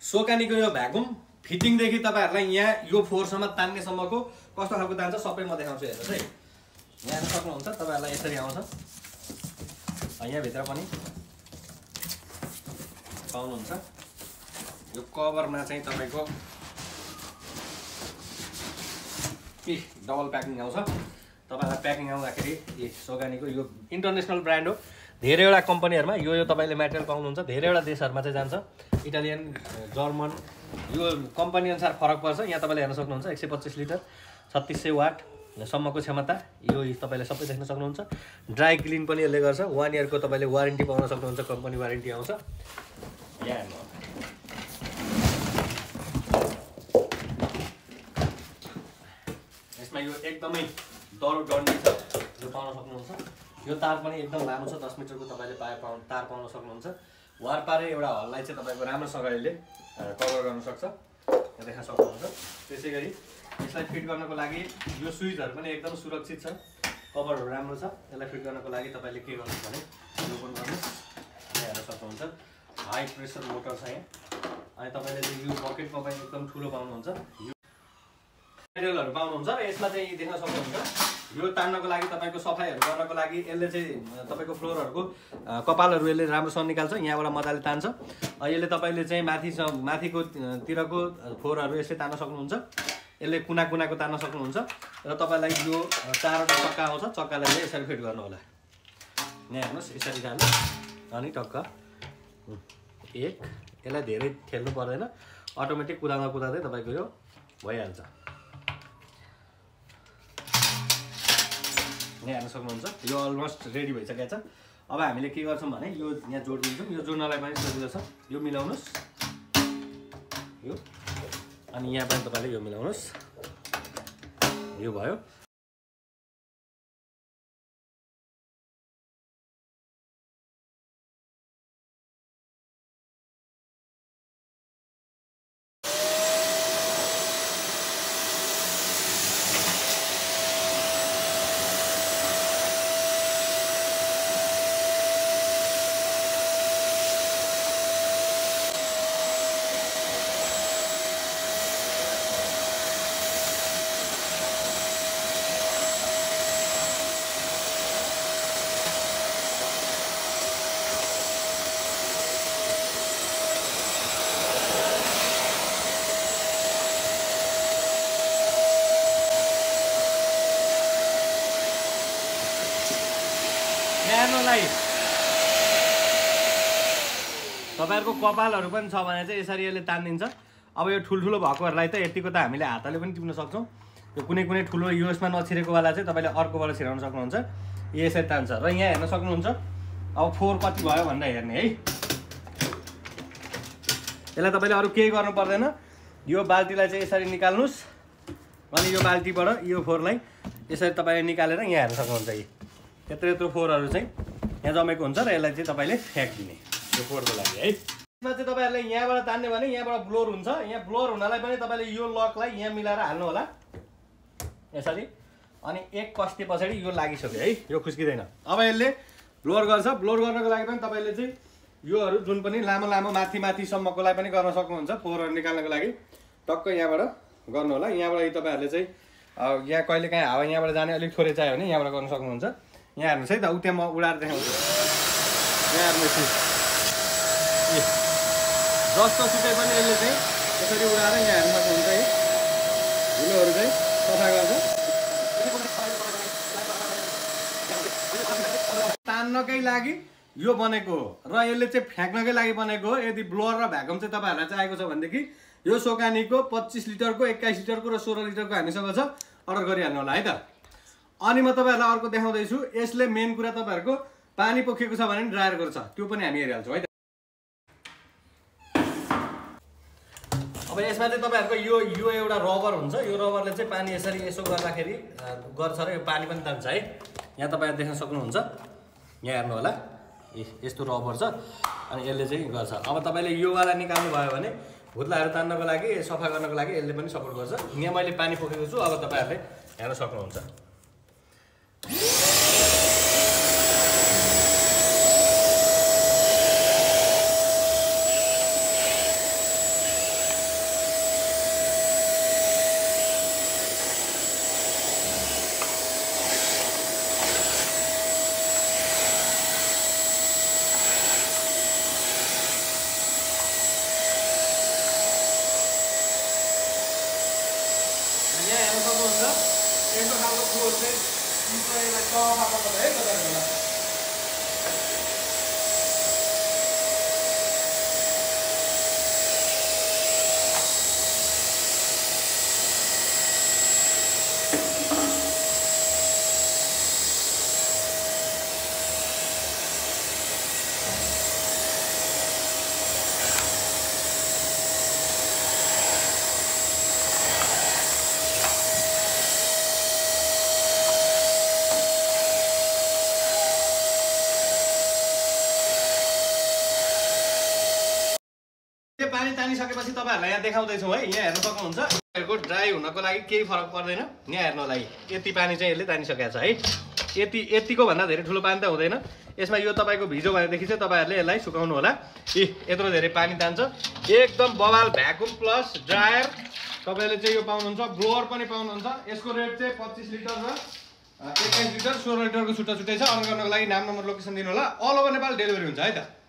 सोकानीको यो भ्याकुम फिटिङदेखि तपाईहरुलाई यहाँ यो फोहोरसम्म तान्नेसम्मको कस्तो खालको तान्छ सबै म देखाउँछु हेर्नुस् है। यहाँ हेर्न सक्नुहुन्छ तपाईहरुलाई यसरी आउँछ। यहाँ भित्र पनि पाउनुहुन्छ। यो कभरमा चाहिँ तपाईको डबल प्याकिङ आउँछ। तपाईहरुलाई प्याकिङ आउँदाखेरि सोकानीको यो इन्टरनेसनल ब्रान्ड हो। धेरैवटा कम्पनीहरुमा यो तपाईले मटेरियल पाउनुहुन्छ। धेरैवटा देशहरुमा चाहिँ जान्छ। इटालियन, जर्मन यो कम्पनी अनुसार फरक पर्छ। यहाँ तपाईले हेर्न सक्नुहुन्छ 125 लिटर 3600 वाट सम्मको क्षमता। यो तपाईले सबै देख्न सक्नुहुन्छ। ड्राई क्लिन पनि यसले गर्छ। 1 इयरको तपाईले वारेन्टी पाउन सक्नुहुन्छ। कम्पनी वारेन्टी आउँछ। यहाँ हेर्नु यसमा यो एकदमै दरो डन्डी छ। यो पाउन सक्नुहुन्छ। यो तार पनि एकदम लामो छ। 10 मिटरको तपाईले तार पाउन सक्नुहुन्छ। वारपारे एउटा हललाई चाहिँ तपाईको राम्रोसँगले कभर गर्न सक्छ। यहाँ देख्न सक्नुहुन्छ। त्यसैगरी यसलाई फिट गर्नको लागि यो स्विचहरु पनि एकदम सुरक्षित छ। कभरहरु राम्रो छ। यसलाई फिट गर्नको लागि तपाईले के गर्नु भने यो ओपन गर्नुस्। यहाँ हेर्न सक्नुहुन्छ। हाई प्रेसर मोटर छ यहाँ। अनि तपाईले यो बकेटमा पनि एकदम ठुलो पाउनुहुन्छ। यो मटेरियलहरु पाउनुहुन्छ र यसमा चाहिँ देख्न सक्नुहुन्छ। यो तान्नको लागि तपाईको सफाईहरु गर्नको लागि यसले चाहिँ तपाईको फ्लोरहरुको कपालहरु यसले राम्रोसँग निकाल्छ। यहाँबाट मजाले तान्छ। यसले तपाईले चाहिँ माथिको तिरको फोहोरहरु यसले तान्न सक्नुहुन्छ। यसले कुना-कुनाको तान्न सक्नुहुन्छ र तपाईलाई यो चारवटा चक्का आउँछ। चक्कालाई यसरी फिट गर्नु होला। यहाँ हेर्नुस् यसरी जान्छ अनि टक्क एक यसलाई धेरै ठेल्नु पर्दैन। अटोमेटिक कुदाउँदा कुदाउँदै तपाईको यो भइहाल्छ। यहाँ हेर्न सक्नुहुन्छ। यो अलमोस्ट रेडी भइसकेको छ। अब हामीले के गर्छौं भने यो यहाँ जोडिदिन्छौँ। यो जोड्नलाई पनि सजिलो छ। यो मिलाउनुस्। यो अनि यहाँ पनि तपाईले यो मिलाउनुस्। यो भयो। हेर्नलाई तपाईहरुको कपालहरु पनि छ भने चाहिँ यसरी यसले तान्दिन्छ। अब यो ठुलठुलो भएकोहरुलाई त यतिको त हामीले हातले पनि टिप्न सक्छौं। यो कुनै ठुलो युएसमा नछिरेको वाला चाहिँ तपाईले अर्कोबाट छिराउन सक्नुहुन्छ। यसरी तान्छ र यहाँ हेर्न सक्नुहुन्छ। अब फोहोर कति भयो भन्दा हेर्ने है। यसलाई तपाईले अरु केही गर्नु पर्दैन। यो बाल्टीलाई चाहिँ यसरी निकाल्नुस्। अनि यो बाल्टीबाट यो फोहोरलाई यसरी तपाईले निकालेर यहाँ हेर्न सक्नुहुन्छ। यत्रो फोहोरहरु चाहिँ यहाँ जमेको हुन्छ र यसलाई चाहिँ तपाईले फ्याक्दिने यो फोहोरको लागि है। यसमा चाहिँ तपाईहरुले यहाँबाट तान्ने भने यहाँबाट ब्लोर हुन्छ। यहाँ ब्लोर हुनलाई पनि तपाईले यो लकलाई यहाँ मिलाएर हाल्नु होला यसरी। अनि एक कस्ते पछाडी यो लागिसक्यो है। यो खुस्किदैन। अब यसले ब्लोर गर्छ। ब्लोर गर्नको लागि पनि तपाईले चाहिँ योहरु जुन पनि लामो माथि सम्मकोलाई पनि गर्न सक्नुहुन्छ। फोहोरहरु निकाल्नको लागि टक्क यहाँबाट गर्नु होला। यहाँबाट तपाईहरुले चाहिँ यहाँ कहिलेकाहीँ हावा यहाँबाट जाने अलिक थोरै चाहियो भने यहाँबाट गर्न सक्नुहुन्छ। यहाँ हेर्नुस् है त। उते म उडाएर देखाउँछु। यहाँ हेर्नुस् जस्तो सुकै पनि यसले चाहिँ यसरी उडाएर यहाँ हेर्न सक्नुहुन्छ है। धुलोहरु चाहिँ सफा गर्छ। तान्नकै लागि यो बनेको हो र यसले चाहिँ फ्याक्नकै लागि बनेको हो। यदि ब्लोअर र भ्याकुम चाहिँ तपाईहरुलाई चाहिएको छ भनेदेखि यो सोकानीको 25 लिटरको 21 लिटरको र 16 लिटरको हामीसँग छ। अर्डर गरिहाल्नु होला है त। अनि म तपाईहरुलाई अर्को देखाउँदै छु। यसले मेन कुरा तपाईहरुको पानी पोखेको छ भने ड्रायर गर्छ। त्यो पनि हामी हेरिहाल्छौँ है त। अब यसमा चाहिँ तपाईहरुको यो एउटा रबर हुन्छ। यो रबरले चाहिँ पानी यसरी यसो गर्दाखेरि गर्छ र यो पानी पनि तान्छ है। यहाँ तपाईहरु देख्न सक्नुहुन्छ। यहाँ हेर्नु होला। यस्तो रबर छ अनि यसले चाहिँ गर्छ। अब तपाईले यो वाला निकाल्नु भयो भने भुत्लाहरु तान्नको लागि सफा गर्नको लागि यसले पनि सपोर्ट गर्छ। यहाँ मैले पानी पोखेको छु। अब तपाईहरुले हेर्न सक्नुहुन्छ। यस्तो खालको फोहोर चाहिँ यसलाई सफा गर्नु है तपाईँहरूलाई। पानी तानिसकेपछि तपाईँहरूलाई यहाँ देखाउँदैछौँ है। यहाँ हेर्न सक्नुहुन्छ तपाईँहरूको ड्राई हुनको लागि केही फरक पर्दैन। यहाँ हेर्नु लागि यति पानी चाहिँ यसले तानिसकेको छ है। यतिको भन्दा धेरै ठुलो पानी त हुँदैन यसमा। यो तपाईँको भिजो भनेदेखि चाहिँ तपाईँहरूले यसलाई सुकाउनु होला। यत्रो धेरै पानी तान्छ। एकदम बवाल भ्याकुम प्लस ड्रायर तपाईँले चाहिँ यो पाउनुहुन्छ। ब्लोअर पनि पाउनुहुन्छ। यसको रेट चाहिँ 25 लिटर र 21 लिटर 16 लिटरको छुट्टा छुट्टै छ। अर्डर गर्नको लागि नाम नम्बर लोकेसन दिनु होला। अल ओभर नेपाल डेलिभरी हुन्छ है त।